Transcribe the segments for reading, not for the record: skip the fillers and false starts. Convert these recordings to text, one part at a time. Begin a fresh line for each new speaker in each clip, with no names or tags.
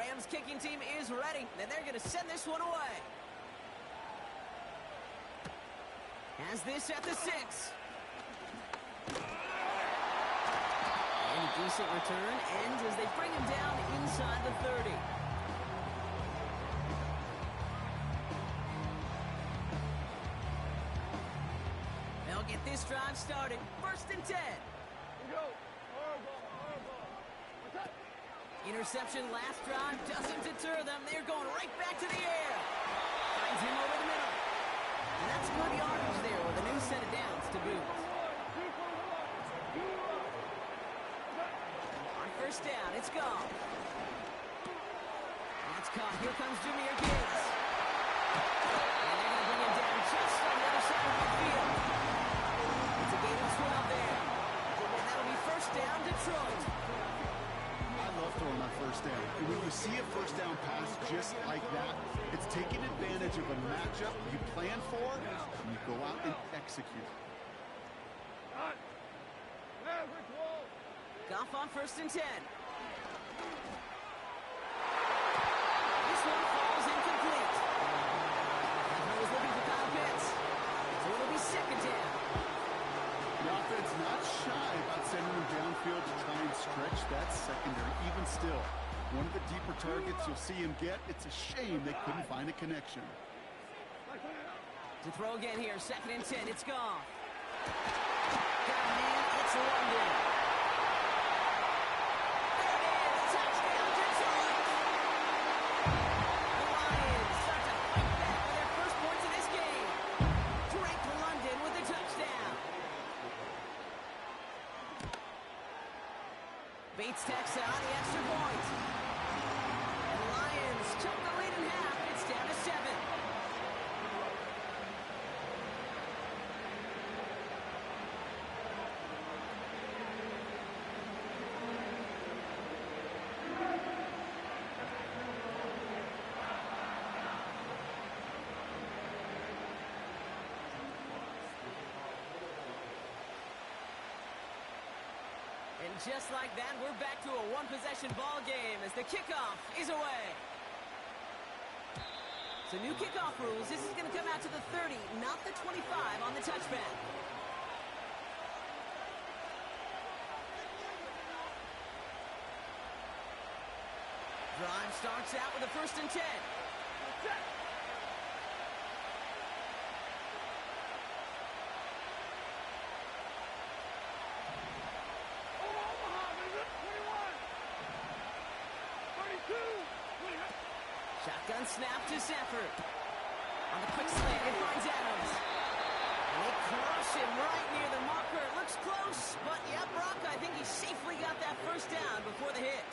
Rams kicking team is ready, and they're going to send this one away. Has this at the 6. And a decent return ends as they bring him down inside the 30. They'll get this drive started. 1st and 10. Interception last drive doesn't deter them. They're going right back to the air. Finds him over the middle. And that's good yardage there with a new set of downs to boot. On 1st down, it's gone. That's caught. Here comes Jameer Gibbs. And they're going to bring him down just on the other side of the field. It's a gain of 12 there. And that'll be 1st down, Detroit.
I love throwing on 1st down. And when you see a 1st down pass just like that, it's taking advantage of a matchup you plan for, and you go out and execute.
Goff on 1st and 10. This one falls incomplete. I was looking for Kyle Pitts. So it'll be 2nd down.
The offense not shy about sending him downfield to try and stretch that secondary. Even still, one of the deeper targets you'll see him get. It's a shame they couldn't find a connection.
To throw again here, 2nd and 10. It's gone. Got a man. It's London. Bates tacks out the extra point. And the Lions cut the lead in half. It's down to 7. And just like that, we're back to a one-possession ball game as the kickoff is away. So new kickoff rules. This is going to come out to the 30, not the 25 on the touchpad. Drive starts out with a 1st and 10. Shotgun snap to Sanford. On the quick slant, it finds Adams. And they crush him right near the marker. It looks close, but yeah, Brock, I think he safely got that 1st down before the hit.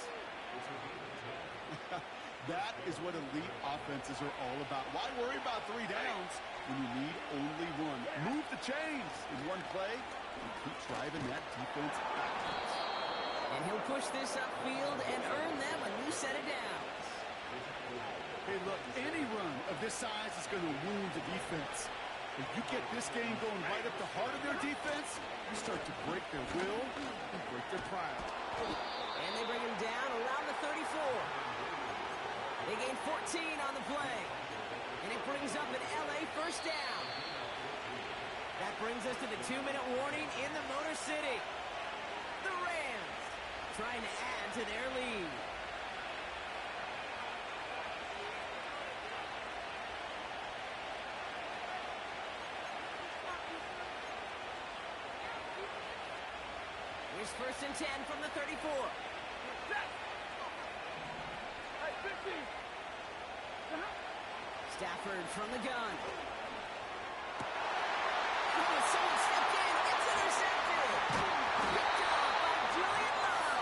That is what elite offenses are all about. Why worry about 3 downs when you need only 1? Move the chains in one play and keep driving that defense backwards.
And he'll push this upfield and earn them a new set of downs.
Hey, look, any run of this size is going to wound the defense. If you get this game going right up the heart of their defense, you start to break their will and break their pride.
And they bring him down around the 34. They gain 14 on the play. And it brings up an LA 1st down. That brings us to the 2-minute warning in the Motor City. The Rams trying to add to their lead. Here's 1st and 10 from the 34. Stafford from the gun. Someone stepped in. It's intercepted. Picked off by Julian Love.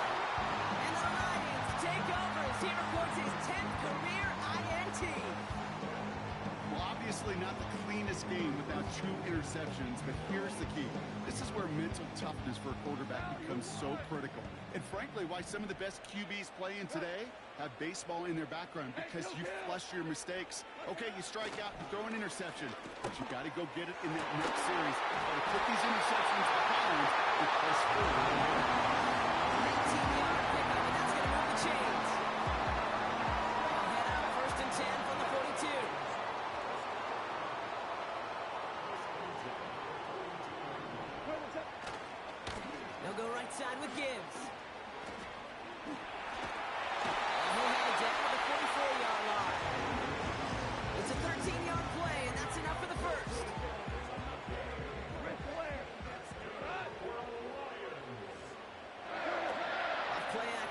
And the Lions take over as he records his 10th career INT.
Well, obviously not the cleanest game without 2 interceptions, but here's the key. This is where mental toughness for a quarterback becomes so critical. And frankly, why some of the best QBs playing today have baseball in their background, because you flush your mistakes. Okay, you strike out and throw an interception, but you got to go get it in that next series. You got to put these interceptions behind and press forward.
18-yard pickup, and that's going to move the chains.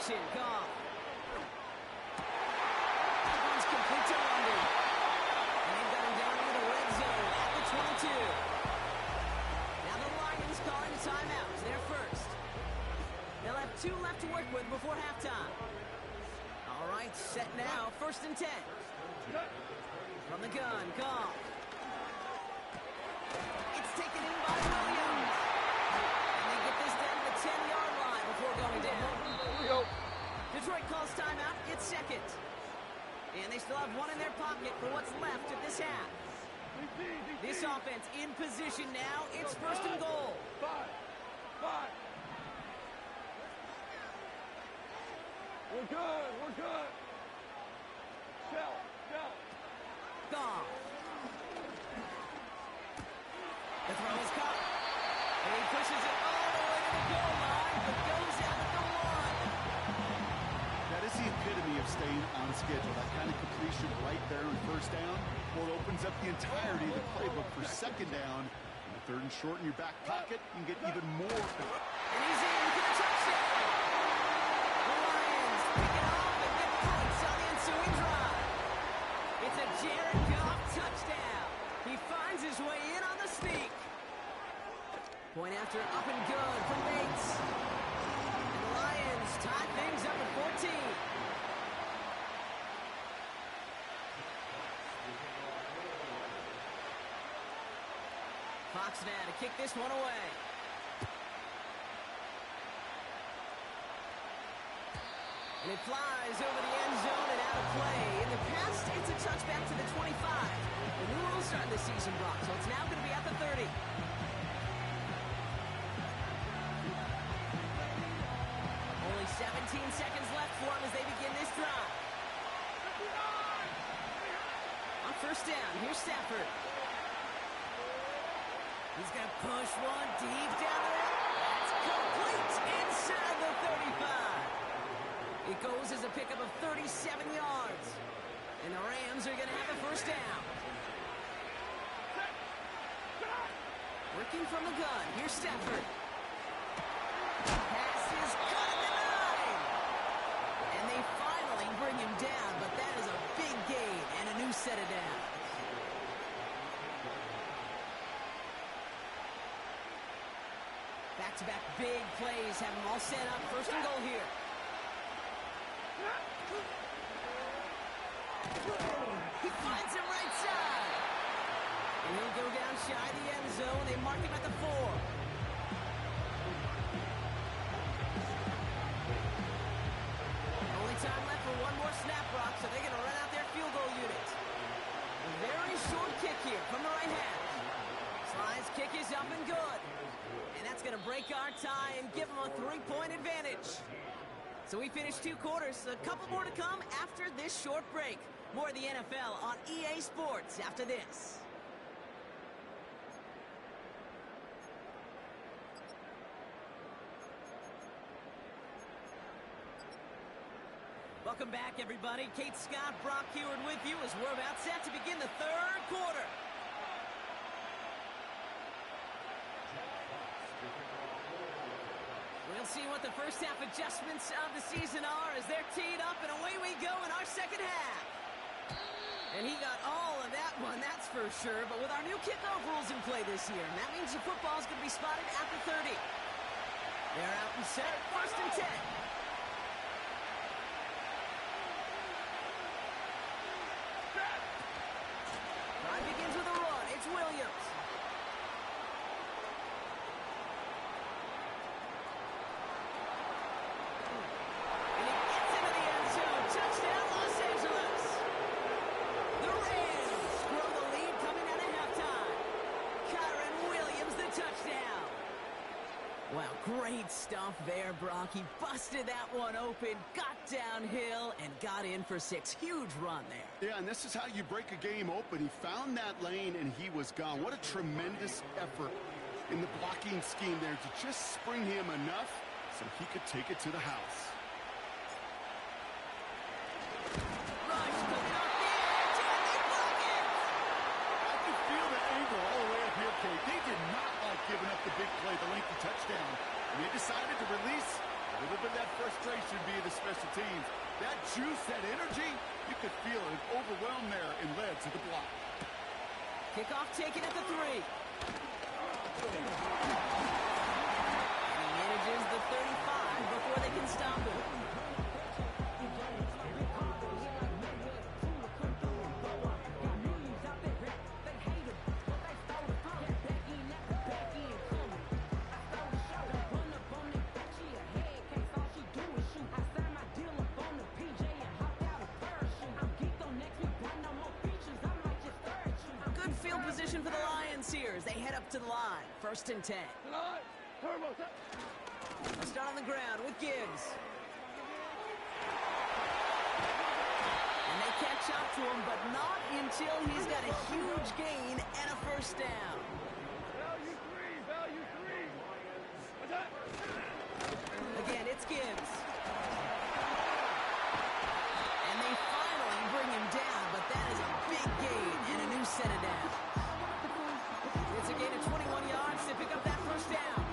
action. Goff. That one's complete to London. And they've got him down into the red zone at the 22. Now the Lions calling a timeout. They're first. They'll have 2 left to work with before halftime. All right, set now. 1st and 10. From the gun, Goff. It's taken in by Williams. And they get this down to the 10-yard line before going down.
Here we go.
Detroit calls timeout. It's second. And they still have 1 in their pocket for what's left of this half. This offense in position now. It's 1st and goal.
5. We're good. We're good. Shell.
Goff. The throw is caught. And he pushes it all the way to the goal line, but goes out at the 1.
That is the epitome of staying on schedule. That kind of completion right there on 1st down. Well, it opens up the entirety of the playbook for 2nd down. And 3rd and short in your back pocket, you can get even more.
And he's in for the touchdown. The Lions pick it off and get points on the ensuing drive. It's a Jared Goff touchdown. He finds his way in on the sneak. Point after up and good from Bates. And the Lions tie things up at 14. Fox now to kick this one away. And it flies over the end zone and out of play. In the past, it's a touchback to the 25. The new rules starting the season, Brock, so it's now going to be at the 30. Only 17 seconds left for them as they begin this drive. On 1st down, here's Stafford. He's going to push one deep down there. That's complete inside the 35. It goes as a pickup of 37 yards. And the Rams are going to have a 1st down. Working from the gun. Here's Stafford. Pass is cut at the 9. And they finally bring him down, but that is a big gain and a new set of downs. Back-to-back big plays have them all set up. 1st and goal here. He finds him right side. And he'll go down shy of the end zone. They mark him at the 4. Only time left for one more snap, Brock, so they're going to run out their field goal unit. A very short kick here from the right hand. Slide's kick is up and good. And that's going to break our tie and give them a 3-point advantage. So we finished 2 quarters. A couple more to come after this short break. More of the NFL on EA Sports after this. Welcome back, everybody. Kate Scott, Brock Heward with you as we're about set to begin the 3rd quarter. We'll see what the first half adjustments of the season are as they're teed up, and away we go in our 2nd half. And he got all of that one, that's for sure. But with our new kickoff rules in play this year, and that means the football's going to be spotted at the 30. They're out and set, 1st and 10. Drive begins with a run. It's Williams. Great stuff there, Brock. He busted that one open, got downhill, and got in for 6. Huge run there.
Yeah, and this is how you break a game open. He found that lane, and he was gone. What a tremendous effort in the blocking scheme there to just spring him enough so he could take it to the house.
Rush to knock the edge, and they block it!
I can feel the anger all the way up here, Kate. They did not like giving up the big play, the lengthy touchdown. And they decided to release a little bit of that frustration via the energy, you could feel it overwhelmed there and led to the block.
Kickoff taken at the 3. And he manages the 35 before they can stop him. Field position for the Lions here as they head up to the line. 1st and 10. They'll start on the ground with Gibbs. And they catch up to him, but not until he's got a huge gain and a 1st down.
Value 3.
Again, it's Gibbs. And they finally bring him down, but that is a big gain and a new set of downs. It's a gain of 21 yards to pick up that 1st down.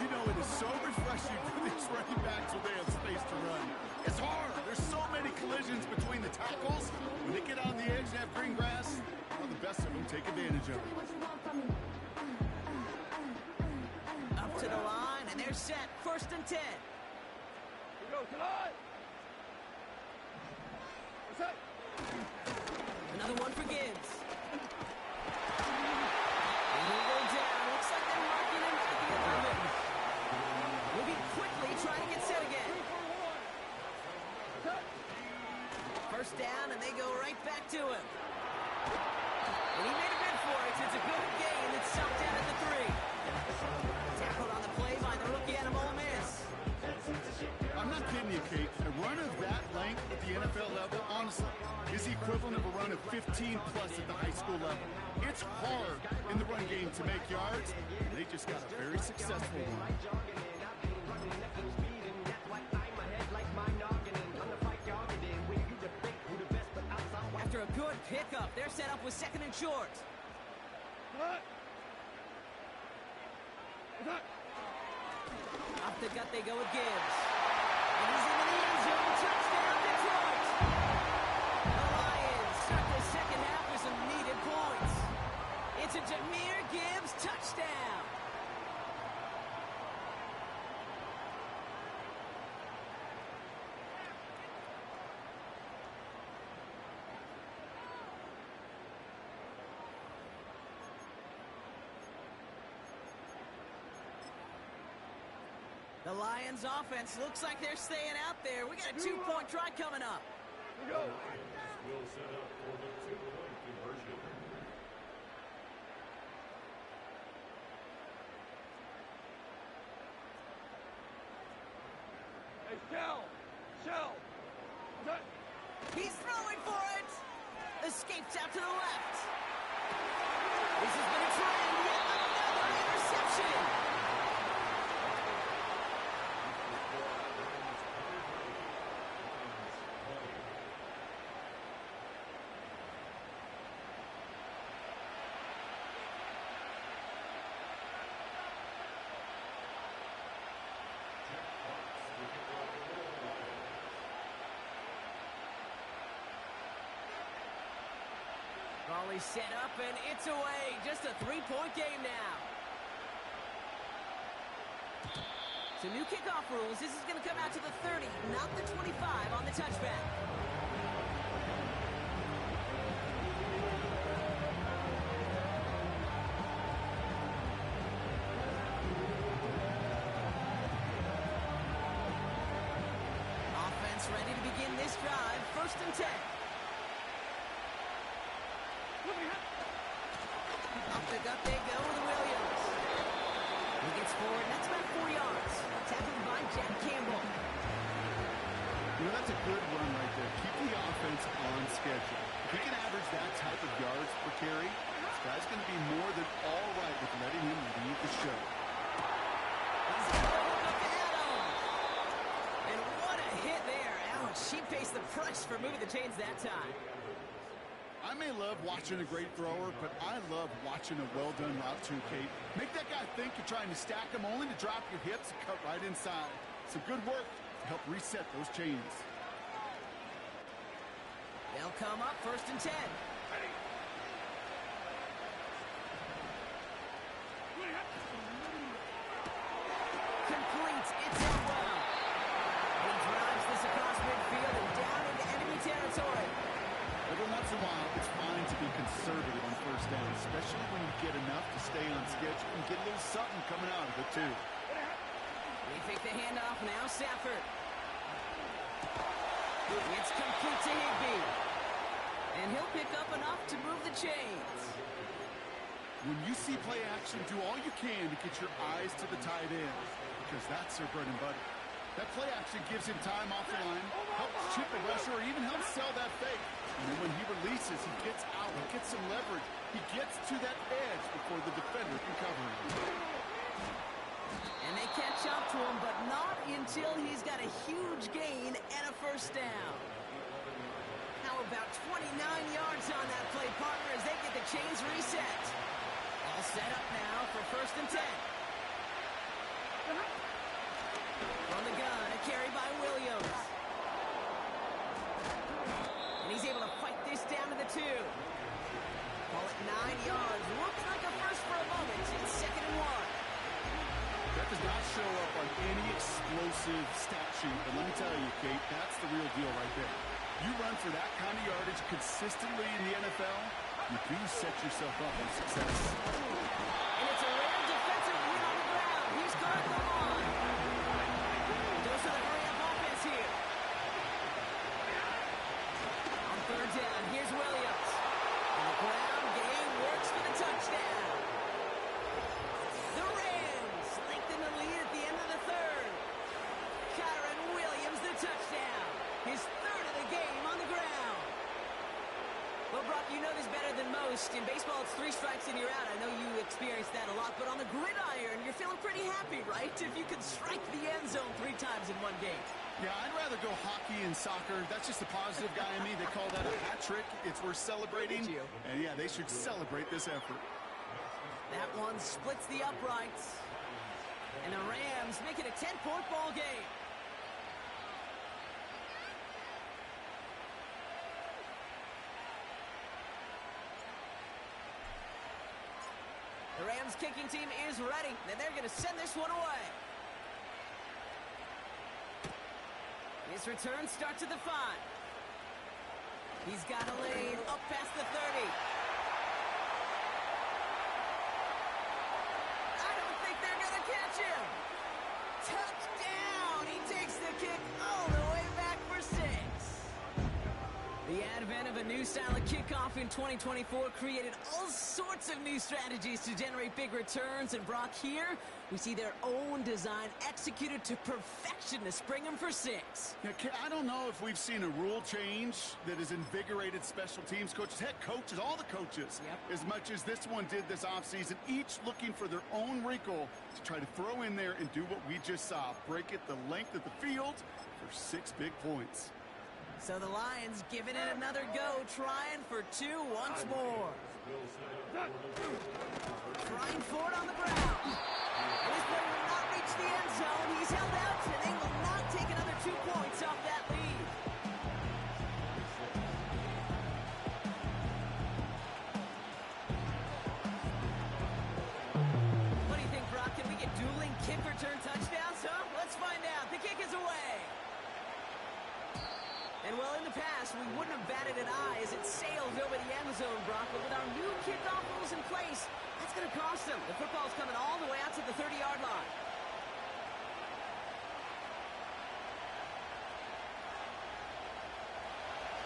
You know, it is so refreshing for these running backs when they have space to run. It's hard. There's so many collisions between the tackles. When they get on the edge and have green grass, well, the best of them take advantage of it.
Up to the line, and they're set. 1st and 10.
Here goes tonight.
Another one for Gibbs. And he'll go down. Looks like they're marking him at the 11. Moving quickly, trying to get set again. 1st down, and they go right back to him. And he made a bid for it. It's a good gain. It's sucked down at the 3. Tackled on the play by the rookie out of Ole Miss.
I'm not kidding you, Kate. A run of that length at the NFL level, honestly, is the equivalent of a run of 15-plus at the high school level. It's hard in the run game to make yards, and they just got a very successful one.
After a good pickup, they're set up with 2nd and short. Off the gut they go with Gibbs. And he's into the end zone. Touchdown, Detroit! The Lions start the 2nd half with some needed points. It's a Jahmyr Gibbs touchdown. The Lions offense looks like they're staying out there. We got a 2-point try coming up.
Here we go.
Will set up for the 2-point conversion.
Hey, Shell.
He's throwing for it. Escapes out to the left. This has been a trend. Yet another interception. Raleigh set up, and it's away. Just a 3-point game now. So new kickoff rules. This is going to come out to the 30, not the 25 on the touchback. Offense ready to begin this drive. 1st and 10. Up the gut they go with Williams. He gets forward, and that's about 4 yards. Tackled by Jack Campbell.
You know, that's a good run right there. Keep the offense on schedule. If he can average that type of yards per carry, this guy's going to be more than all right with letting him lead the show.
He's got a hook up to Adam. And what a hit there. Ouch, she faced the press for moving the chains that time.
I may love watching a great thrower, but I love watching a well-done route too, Kate. Make that guy think you're trying to stack him only to drop your hips and cut right inside. Some good work to help reset those chains.
They'll come up 1st and 10. Completes. It's out well. He drives this across midfield and down into enemy territory.
Every once in a while, it's fine to be conservative on 1st down, especially when you get enough to stay on schedule and get a little something coming out of it, too.
They fake the handoff now, Stafford. It's complete to Higbee. And he'll pick up enough to move the chains.
When you see play action, do all you can to get your eyes to the tight end, because that's their bread and butter. That play action gives him time off the line, helps chip a rusher, or even helps sell that fake. And then when he releases, he gets out, he gets some leverage. He gets to that edge before the defender can cover him.
And they catch up to him, but not until he's got a huge gain and a 1st down. How about 29 yards on that play, partner, as they get the chains reset. All set up now for 1st and 10. From the gun, a carry by Williams. And he's able to fight this down to the 2. Call it 9 yards. Looks like a first for a moment. It's 2nd and 1.
That does not show up on any explosive stat sheet, but let me tell you, Kate, that's the real deal right there. You run for that kind of yardage consistently in the NFL, you do set yourself up for success.
And it's a rare defensive win on the ground. He's got the line. Goes to the hurry-up offense here. On 3rd down, here's Williams. On the ground game works for the touchdown. The Rams lengthen the lead at the end of the 3rd. Kyron Williams, the touchdown. His 3rd of the game on the ground. Well, Brock, you know this better than most. In baseball, it's 3 strikes and you're out. I know you experienced that a lot, but on the gridiron, you're feeling pretty happy, right? If you could strike the end zone 3 times in one game.
Yeah, I'd rather go hockey and soccer. That's just the positive guy in me. They call that a hat trick. It's worth celebrating. And yeah, they should celebrate this effort.
That one splits the uprights. And the Rams make it a 10-point ball game. The Rams kicking team is ready, and they're going to send this one away. His return starts at the 5. He's got a lane up past the 30. I don't think they're going to catch him. Touchdown! He takes the kick all the way back for 6. The advent of a new style of kickoff in 2024 created all sorts of new strategies to generate big returns. And Brock, here, we see their own design executed to perfection to spring them for 6.
Yeah, I don't know if we've seen a rule change that has invigorated special teams coaches, head coaches, all the coaches, as much as this one did this offseason, each looking for their own wrinkle to try to throw in there and do what we just saw, break it the length of the field for 6 big points.
So the Lions giving it another go, trying for 2 once more. Trying for it on the ground. And this play will not reach the end zone. He's held out, and they will not take another 2 points off that lead. What do you think, Brock? Can we get dueling kick return touchdowns, huh? Let's find out. The kick is away. And well, in the past, we wouldn't have batted an eye as it sailed over the end zone, Brock. But with our new kickoff rules in place, that's going to cost them. The football's coming all the way out to the 30-yard line.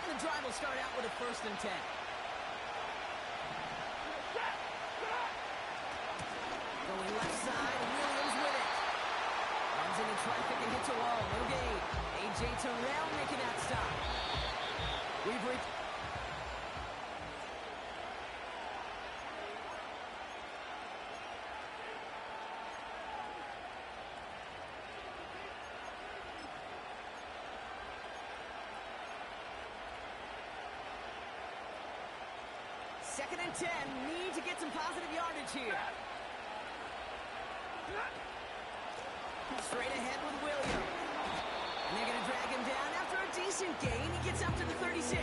And the drive will start out with a 1st and 10. Going left side, Williams with it. Runs into traffic and hits a wall. No gain. A.J. Terrell making that stop. We've reached... Second and 10. Need to get some positive yardage here. Straight ahead with Williams. And they're going to drag him down after a decent gain. He gets up to the 36.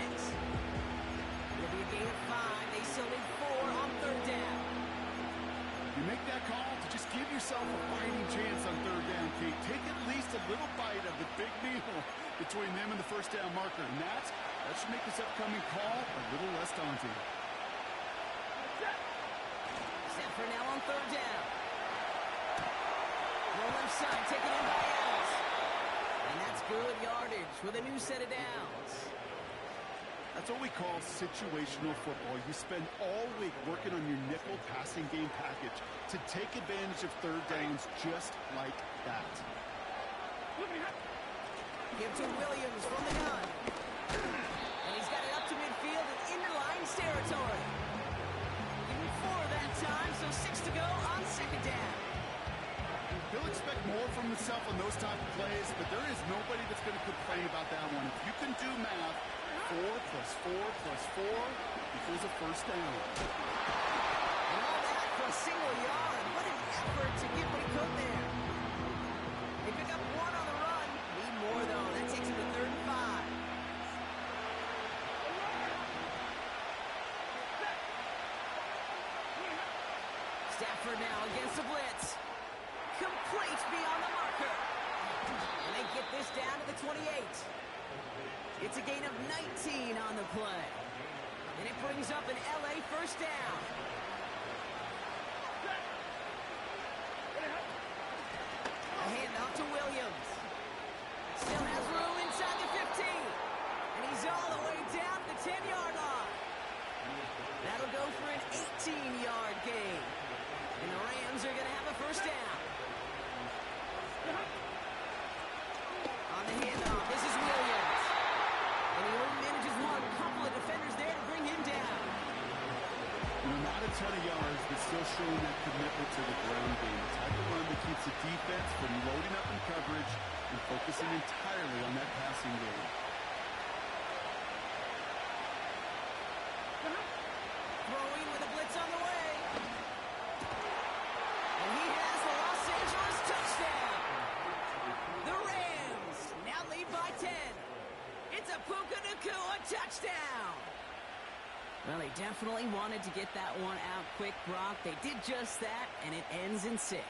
this upcoming call a little less daunting.
Set for now on third down. Throw left side, taken in by Adams. And that's good yardage with a new set of downs.
That's what we call situational football. You spend all week working on your nickel passing game package to take advantage of third downs just like that.
Give to Williams from the gun. And he's got it up to midfield and into Lions territory. Give him 4 that time, so 6 to go on second down.
He'll expect more from himself on those type of plays, but there is nobody that's going to complain about that one. If you can do math, 4 plus 4 plus 4 equals a first down.
And all that for a single yard. What an effort to get what he could there. They pick up 1 on the run. Need more, though. That takes him to 3rd and 5. Stafford now against the blitz. Complete beyond the marker. And they get this down to the 28. It's a gain of 19 on the play. And it brings up an LA first down. A handoff to Williams. Still has room inside the 15. And he's all the way down to the 10-yard line. That'll go for an 18-yard gain. And the Rams are going to have a first down. On the handoff, this is Williams. And he only manages one. Couple of defenders there to bring him down.
Not a ton of yards, but still showing that commitment to the ground game. The type of run that keeps the defense from loading up in coverage and focusing entirely on that passing game.
Throwing with a blitz on the way. And he has the Los Angeles touchdown. The Rams now lead by 10. It's a Puka Nacua touchdown. Well, they definitely wanted to get that one out quick, Brock. They did just that, and it ends in 6.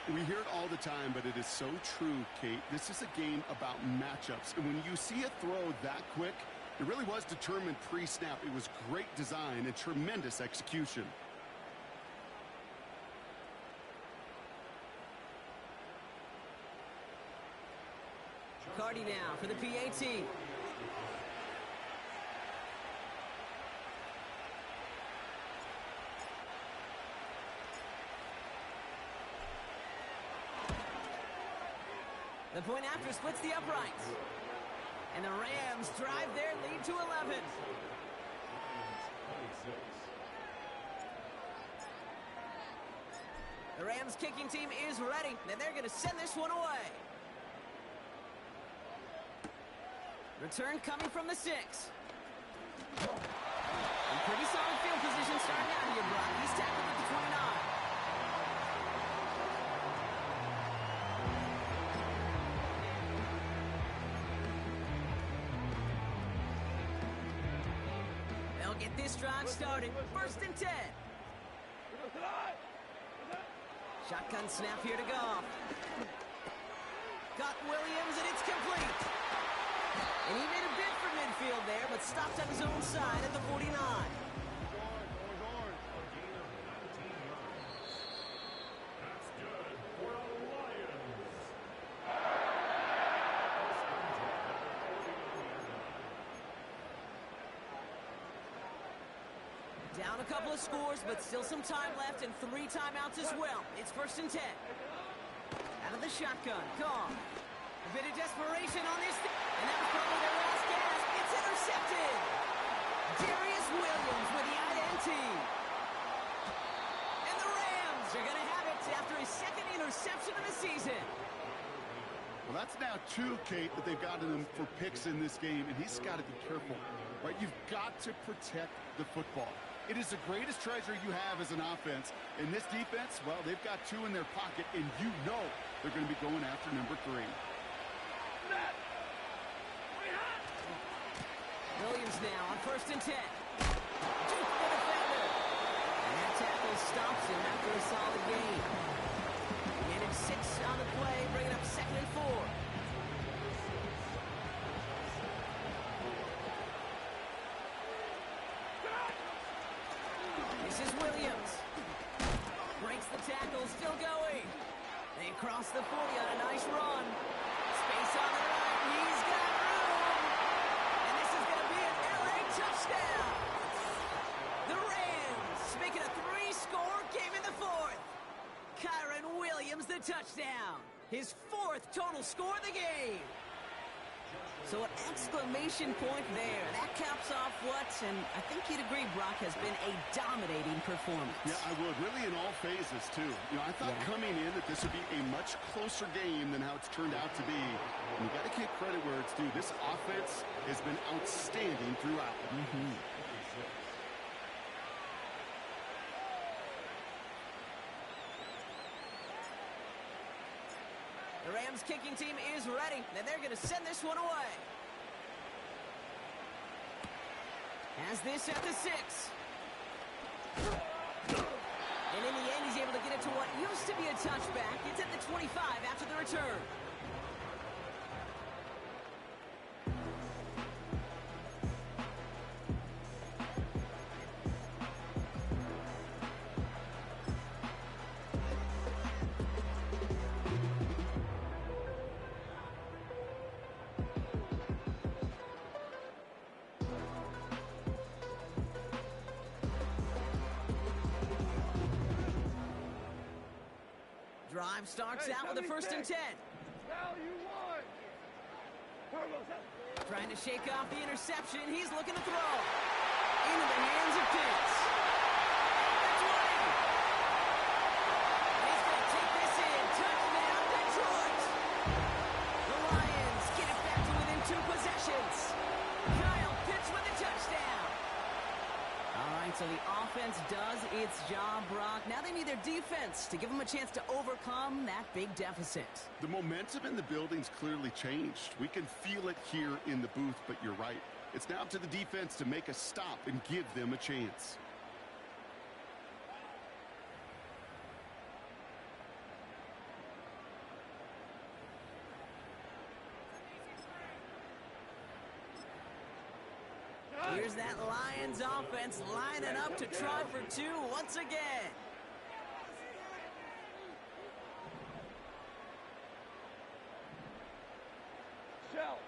We hear it all the time, but it is so true, Kate. This is a game about matchups. And when you see a throw that quick, it really was determined pre-snap. It was great design and tremendous execution.
Cardi now for the PAT. The point after splits the uprights. And the Rams drive their lead to 11. The Rams kicking team is ready, and they're going to send this one away. Return coming from the 6. And pretty solid field position starting out here, Brock. He's tackled at the 29. They'll get this drive started. 1st and 10. Shotgun snap here to Goff. Got Williams, and it's complete. And he made a bid for midfield there, but stopped on his own side at the 49. Down a couple of scores, but still some time left and 3 timeouts as well. It's 1st and 10. Out of the shotgun, Goff. A bit of desperation on this, and that was probably their last gasp. It's intercepted. Darius Williams with the INT. And the Rams are going to have it after his 2nd interception of the season.
Well, that's now 2, Kate, that they've gotten him for picks in this game, and he's got to be careful, right? You've got to protect the football. It is the greatest treasure you have as an offense. In this defense, well, they've got 2 in their pocket, and you know they're going to be going after number 3.
Williams now on 1st and 10. Juke the defender. And that tackle stops him after a solid gain. And it's 6 on the play, bringing up 2nd and 4. This is Williams. Breaks the tackle, still going. They cross the 40 on a nice run. Space on the right, he's got room. And this is going to be an LA touchdown. The Rams make it a 3-score game in the fourth. Kyron Williams, the touchdown. His 4th total score of the game. So an exclamation point there. That caps off what, and I think you'd agree, Brock, has been a dominating performance.
Yeah, I would. Really in all phases, too. You know, I thought coming in that this would be a much closer game than how it's turned out to be. And you got to give credit where it's due. This offense has been outstanding throughout.
The Rams kicking team is ready, and they're going to send this one away. Has this at the 6. And in the end, he's able to get it to what used to be a touchback. It's at the 25 after the return. Drive starts out with a 1st and 10.
Now you won.
Trying to shake off the interception. He's looking to throw. Into the hands of Pitts. That's right. He's going to take this in. Touchdown, Detroit. The Lions get it back to within 2 possessions. Kyle Pitts with a touchdown. All right, so the offense does its job, Brock. Now they need their defense to give them a chance to overcome that big deficit.
The momentum in the building's clearly changed. We can feel it here in the booth, but you're right. It's now up to the defense to make a stop and give them a chance.
Here's that Lions offense lining up to try for 2 once again.
Shell.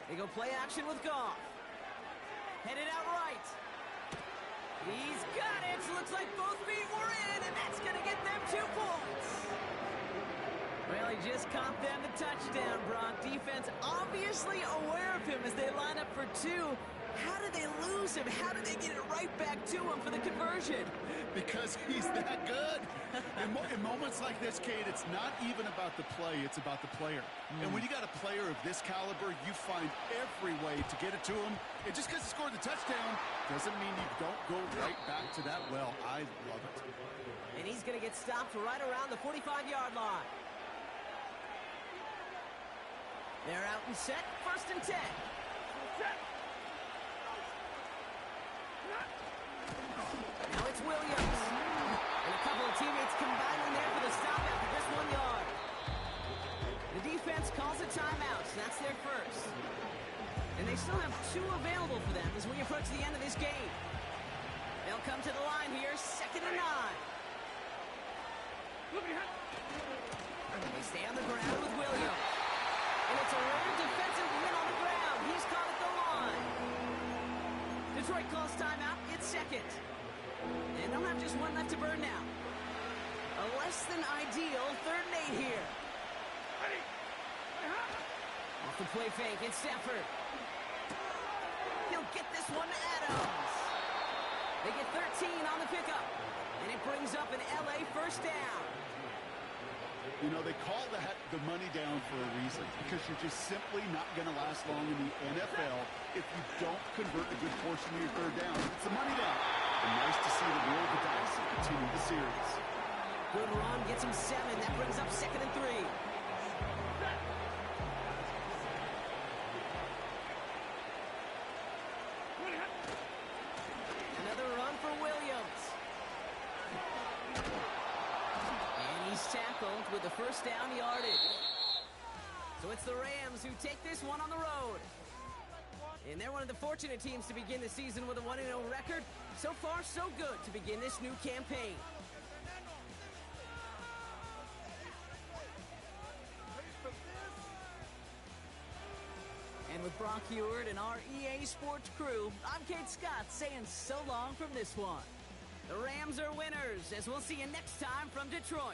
They go play action with Goff. Headed out right. He's got it. Looks like both feet were in, and that's going to get them 2 points. Well, he just caught them the touchdown, Brock. Defense obviously aware of him as they line up for 2. How did they lose him? How did they get it right back to him for the conversion?
Because he's that good. In moments like this, Kate, it's not even about the play, it's about the player. And when you got a player of this caliber, you find every way to get it to him. And just because he scored the touchdown doesn't mean you don't go right back to that well. I love it.
And he's going to get stopped right around the 45-yard line. They're out and set, 1st and 10. Now it's Williams. And a couple of teammates combining there for the stop after just 1 yard. The defense calls a timeout, so that's their first. And they still have 2 available for them as we approach the end of this game. They'll come to the line here, 2nd and 9. They stay on the ground with Williams. And it's a rare defensive win on the ground. He's caught at the line. Detroit calls timeout. It's 2nd. And they'll have just 1 left to burn now. A less than ideal 3rd and 8 here. Off the play fake, it's Stafford. He'll get this one to Adams. They get 13 on the pickup. And it brings up an LA 1st down.
You know, they call that the money down for a reason, because you're just simply not going to last long in the NFL if you don't convert a good portion of your 3rd down. It's the money down. And nice to see the roll of the dice and continue the series.
Good run, gets him 7. That brings up 2nd and 3. Another run for Williams. Tackled with the 1st down yardage. So it's the Rams who take this one on the road. And they're one of the fortunate teams to begin the season with a 1-0 record. So far, so good to begin this new campaign. And with Brock Heward and our EA Sports crew, I'm Kate Scott saying so long from this one. The Rams are winners, as we'll see you next time from Detroit.